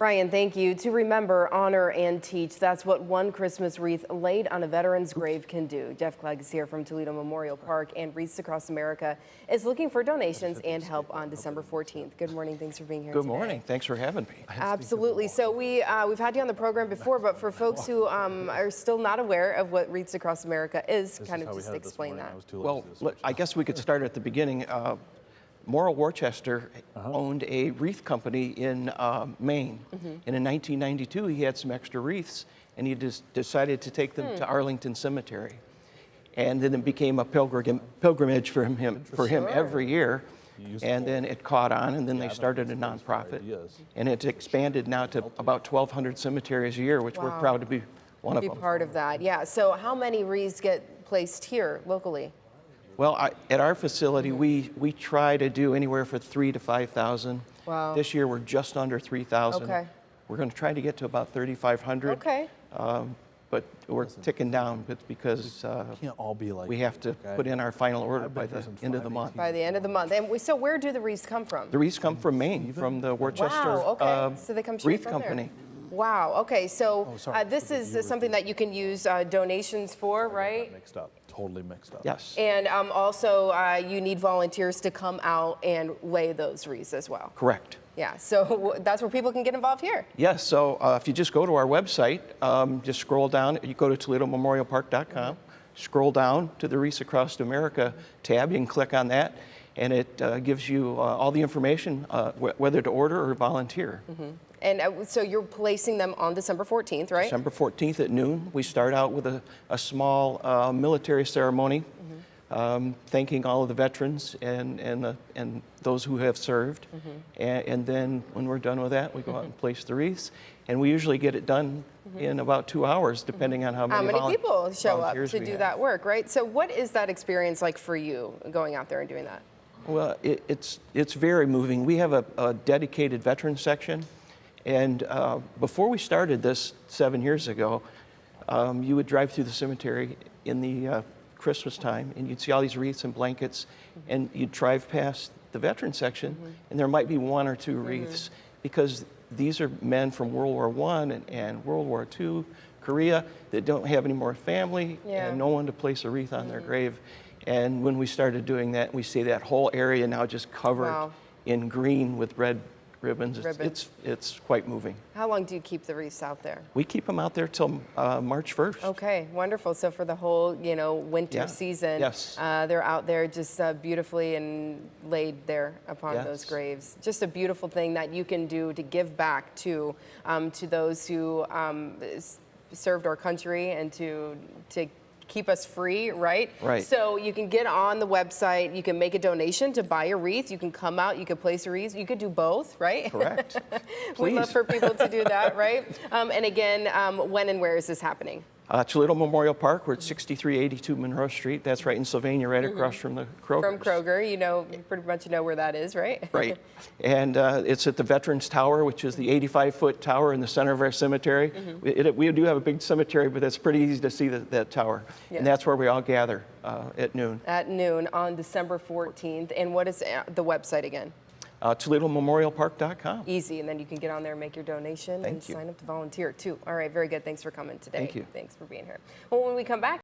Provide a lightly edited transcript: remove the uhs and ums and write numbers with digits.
Brian, thank you. To remember, honor, and teach. That's what one Christmas wreath laid on a veteran's grave can do. Jeff Clegg is here from Toledo Memorial Park, and Wreaths Across America is looking for donations and help on December 14th. Good morning. Thanks for being here Good today. morning. Thanks for having me. Absolutely. So we've had you on the program before, but for folks who are still not aware of what Wreaths Across America is, kind of just explain that. Well, I guess we could start at the beginning. Morrill Worcester owned a wreath company in Maine. And in 1992, he had some extra wreaths, and he just decided to take them to Arlington Cemetery. And then it became a pilgrimage for him every year. And then it caught on, and then they started a nonprofit. And it's expanded now to about 1,200 cemeteries a year, which we're proud to be one of them. Be part of that, yeah. So how many wreaths get placed here locally? Well, at our facility, we try to do anywhere from 3,000 to 5,000. Wow. This year, we're just under 3,000. Okay. We're going to try to get to about 3,500. Okay. But we're ticking down because Can't all be like we have to put in our final order by the end of the month. By the end of the month. And so where do the wreaths come from? The wreaths come from Maine, from the Worcester Wow, okay. So they come straight Wreath from Company. there. Wow, okay, so sorry. this is something that you can use donations for, right? mixed up, totally mixed up. Yes. And also you need volunteers to come out and lay those wreaths as well. Correct. Yeah, so that's where people can get involved here. Yes, so if you just go to our website, just scroll down, you go to ToledoMemorialPark.com, scroll down to the Wreaths Across America tab, you can click on that, and it gives you all the information, whether to order or volunteer. And so you're placing them on December 14th, right? December 14th at noon, we start out with a small military ceremony, thanking all of the veterans and those who have served. And then when we're done with that, we go out and place the wreaths. And we usually get it done in about 2 hours, depending on how many people show up to do have. that work, right? So what is that experience like for you, going out there and doing that? Well, it's very moving. We have a dedicated veteran section. And before we started this 7 years ago, you would drive through the cemetery in the Christmas time, and you'd see all these wreaths and blankets, and you'd drive past the veteran section, and there might be 1 or 2 wreaths, because these are men from World War I and World War II, Korea, that don't have any more family and no one to place a wreath on their grave. And when we started doing that, we see that whole area now just covered in green with red ribbons. It's quite moving. How long do you keep the wreaths out there? We keep them out there till March 1st. Okay, wonderful. So for the whole, winter season, they're out there just beautifully and laid there upon those graves. Just a beautiful thing that you can do to give back to those who served our country and to keep us free, right? Right. So you can get on the website, you can make a donation to buy a wreath, you can come out, you can place a wreath, you could do both, right? Correct. We'd love for people to do that, right? And again, when and where is this happening? Toledo Memorial Park, we're at 6382 Monroe Street. That's right in Sylvania, right across from the Kroger. From Kroger, you pretty much know where that is, right? Right. And it's at the Veterans Tower, which is the 85-foot tower in the center of our cemetery. We do have a big cemetery, but it's pretty easy to see that tower. And that's where we all gather at noon. At noon on December 14th. And what is the website again? ToledoMemorialPark.com. Easy, and then you can get on there, make your donation, and sign up to volunteer too. All right, very good. Thanks for coming today. Thank you. Thanks for being here. Well, when we come back,